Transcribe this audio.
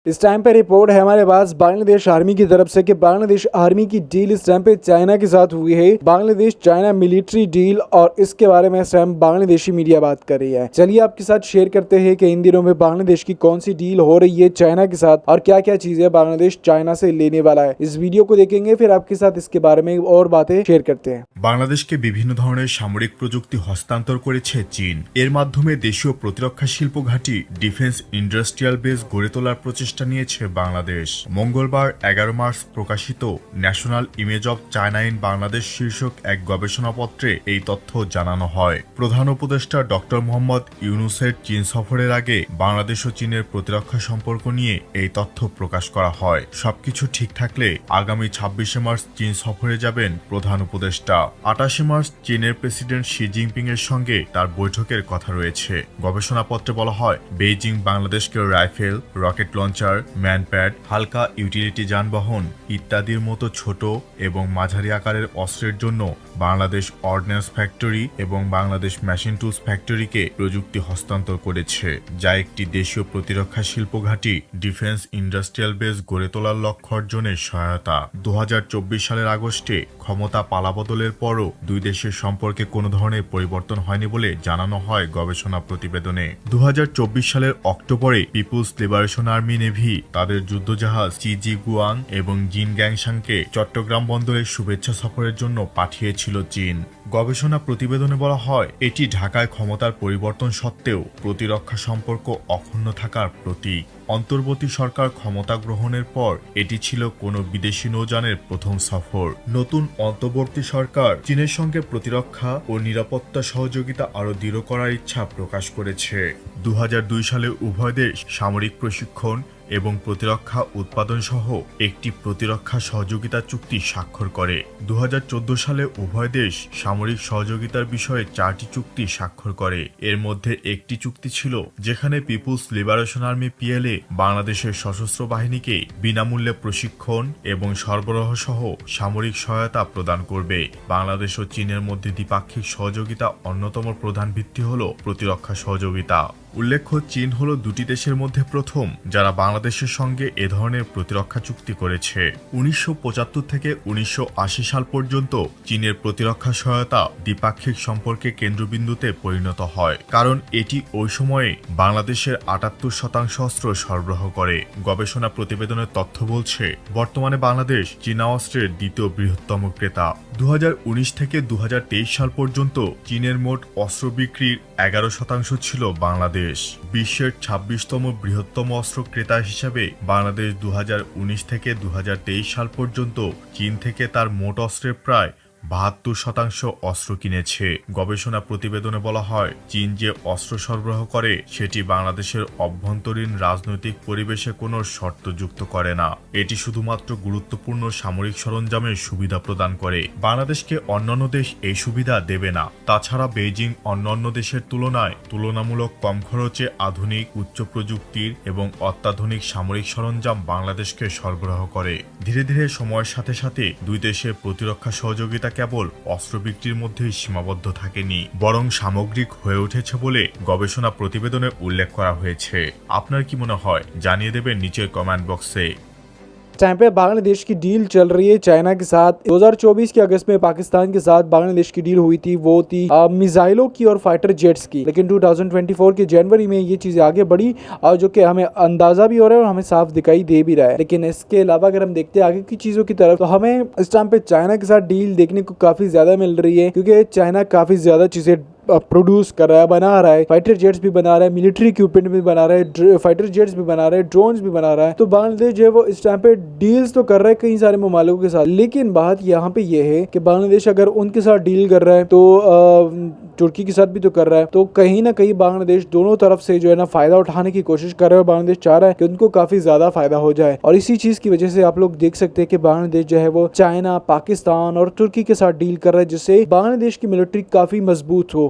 इस टाइम पे रिपोर्ट है हमारे पास बांग्लादेश आर्मी की तरफ से कि बांग्लादेश आर्मी की डील इस टाइम पे चाइना के साथ हुई है। बांग्लादेश चाइना मिलिट्री डील, और इसके बारे में इस टाइम बांग्लादेशी मीडिया बात कर रही है। चलिए आपके साथ शेयर करते हैं कि इन दिनों में बांग्लादेश की कौन सी डील हो रही है चाइना के साथ और क्या क्या चीजें बांग्लादेश चाइना से लेने वाला है। इस वीडियो को देखेंगे, फिर आपके साथ इसके बारे में और बातें शेयर करते हैं। বাংলাদেশকে বিভিন্ন ধরনের সামরিক প্রযুক্তি হস্তান্তর করেছে চীন। এর মাধ্যমে দেশীয় প্রতিরক্ষা শিল্প ঘাঁটি ডিফেন্স ইন্ডাস্ট্রিয়াল বেস গড়ে তোলার প্রচেষ্টা নিয়েছে বাংলাদেশ। মঙ্গলবার 11 মার্চ প্রকাশিত national image of China in Bangladesh শীর্ষক এক গবেষণাপত্রে এই তথ্য জানানো হয়। প্রধান উপদেষ্টা ডক্টর মোহাম্মদ ইউনুসের চীন সফরের আগে বাংলাদেশ ও চীনের প্রতিরক্ষা সম্পর্ক নিয়ে এই তথ্য প্রকাশ করা হয়। সবকিছু ঠিক থাকলে আগামী 26 মার্চ চীন সফরে যাবেন প্রধান উপদেষ্টা। 28 মার্চ চীনের প্রেসিডেন্ট শি জিনপিং এর সঙ্গে তার বৈঠকের কথা রয়েছে। গবেষণাপত্রে বলা হয়, বেইজিং বাংলাদেশকে রাইফেল, রকেট লঞ্চার, ম্যানপ্যাড, হালকা ইউটিলিটি যানবাহন ইত্যাদির মতো ছোট এবং মাঝারি আকারের অস্ত্রের জন্য বাংলাদেশ অর্ডিন্যান্স ফ্যাক্টরি এবং বাংলাদেশ মেশিন টুলস ফ্যাক্টরিকে প্রযুক্তি হস্তান্তর করেছে, যা একটি দেশীয় প্রতিরক্ষা শিল্প ঘাঁটি ডিফেন্স ইন্ডাস্ট্রিয়াল বেস গড়ে তোলার লক্ষ্য অর্জনের সহায়তা। 2024 সালের আগস্টে ক্ষমতা পালাবদলের পরও দুই দেশের সম্পর্কে কোনো ধরনের পরিবর্তন হয়নি বলে জানানো হয় গবেষণা প্রতিবেদনে। 2024 সালের অক্টোবরে পিপুলস লিবারেশন আর্মি নেভি তাদের যুদ্ধজাহাজ চিজি গুয়াং এবং জিন গ্যাংশাংকে চট্টগ্রাম বন্দরে শুভেচ্ছা সফরের জন্য পাঠিয়েছিল চীন। গবেষণা প্রতিবেদনে বলা হয়, এটি ঢাকায় ক্ষমতার পরিবর্তন সত্ত্বেও প্রতিরক্ষা সম্পর্ক অক্ষুণ্ণ থাকার প্রতীক। অন্তর্বর্তী সরকার ক্ষমতা গ্রহণের পর এটি ছিল কোনো বিদেশি নৌযানের প্রথম সফর। নতুন অন্তর্বর্তী সরকার চীনের সঙ্গে প্রতিরক্ষা ও নিরাপত্তা সহযোগিতা আরও দৃঢ় করার ইচ্ছা প্রকাশ করেছে। 2002 সালে উভয় দেশ সামরিক প্রশিক্ষণ এবং প্রতিরক্ষা উৎপাদন সহ একটি প্রতিরক্ষা সহযোগিতা চুক্তি স্বাক্ষর করে। 2014 সালে উভয় দেশ সামরিক সহযোগিতার বিষয়ে 4টি চুক্তি স্বাক্ষর করে। এর মধ্যে একটি চুক্তি ছিল যেখানে পিপুলস লিবারেশন আর্মি পিএলএ বাংলাদেশের সশস্ত্র বাহিনীকে বিনামূল্যে প্রশিক্ষণ এবং সরবরাহ সহ সামরিক সহায়তা প্রদান করবে। বাংলাদেশ ও চীনের মধ্যে দ্বিপাক্ষিক সহযোগিতা অন্যতম প্রধান ভিত্তি হল প্রতিরক্ষা সহযোগিতা। উল্লেখ্য, চীন হল দুটি দেশের মধ্যে প্রথম যারা বাংলাদেশের সঙ্গে এ ধরনের প্রতিরক্ষা চুক্তি করেছে। 1975 থেকে 1980 সাল পর্যন্ত চীনের প্রতিরক্ষা সহায়তা দ্বিপাক্ষিক সম্পর্কে কেন্দ্রবিন্দুতে পরিণত হয়, কারণ এটি ওই সময়ে বাংলাদেশের 78% অস্ত্র সরবরাহ করে। গবেষণা প্রতিবেদনের তথ্য বলছে, বর্তমানে বাংলাদেশ চীনা অস্ত্রের দ্বিতীয় বৃহত্তম ক্রেতা। 2019 থেকে 2023 সাল পর্যন্ত চীনের মোট অস্ত্র বিক্রির 11% ছিল বাংলাদেশ। বিশ্বের 26তম বৃহত্তম অস্ত্র ক্রেতা হিসেবে বাংলাদেশ 2019 থেকে 2023 সাল পর্যন্ত চীন থেকে তার মোট অস্ত্রের প্রায় 72% অস্ত্র কিনেছে। গবেষণা প্রতিবেদনে বলা হয়, চীন যে অস্ত্র সরবরাহ করে সেটি বাংলাদেশের অভ্যন্তরীণ রাজনৈতিক পরিবেশে কোনো শর্ত যুক্ত করে না। এটি শুধুমাত্র গুরুত্বপূর্ণ সামরিক সরঞ্জামের সুবিধা প্রদান করে। বাংলাদেশকে অন্যান্য দেশ এই সুবিধা দেবে না। তাছাড়া বেইজিং অন্যান্য দেশের তুলনায় তুলনামূলক কম খরচে আধুনিক, উচ্চ প্রযুক্তির এবং অত্যাধুনিক সামরিক সরঞ্জাম বাংলাদেশকে সরবরাহ করে। ধীরে ধীরে সময়ের সাথে সাথে দুই দেশের প্রতিরক্ষা সহযোগিতা কেবল অস্ত্র বিক্রির মধ্যেই সীমাবদ্ধ থাকেনি, বরং সামগ্রিক হয়ে উঠেছে বলে গবেষণা প্রতিবেদনে উল্লেখ করা হয়েছে। আপনার কি মনে হয় জানিয়ে দেবেন নিচের কমেন্ট বক্সে। टाइम पे बांग्लादेश की डील चल रही है चाइना के साथ। 2024 के अगस्त में पाकिस्तान के साथ बांग्लादेश की डील हुई थी, वो थी मिसाइलों की और फाइटर जेट्स की। लेकिन 2024 के जनवरी में ये चीज़ें आगे बढ़ी, और जो कि हमें अंदाज़ा भी हो रहा है और हमें साफ दिखाई दे भी रहा है। लेकिन इसके अलावा अगर हम देखते हैं आगे की चीज़ों की तरफ, तो हमें इस टाइम पे चाइना के साथ डील देखने को काफ़ी ज़्यादा मिल रही है, क्योंकि चाइना काफ़ी ज़्यादा चीज़ें प्रोड्यूस कर रहा है, बना रहा है। फाइटर जेट्स भी बना रहा है, मिलिट्री इक्विपमेंट भी बना रहा है, फाइटर जेट्स भी बना रहा है, ड्रोन्स भी बना रहा है। तो बांग्लादेश जो है वो इस टाइम पे डील्स तो कर रहा है कई सारे ममालिकों के साथ, लेकिन बात यहाँ पे ये है कि बांग्लादेश अगर उनके साथ डील कर रहा है तो तुर्की के साथ भी तो कर रहा है, तो कहीं ना कहीं बांग्लादेश दोनों तरफ से जो है ना फायदा उठाने की कोशिश कर रहा है। बांग्लादेश चाह रहा है कि उनको काफी ज्यादा फायदा हो जाए, और इसी चीज की वजह से आप लोग देख सकते हैं कि बांग्लादेश जो है वो चाइना, पाकिस्तान और तुर्की के साथ डील कर रहा है, जिससे बांग्लादेश की मिलिट्री काफी मजबूत हो।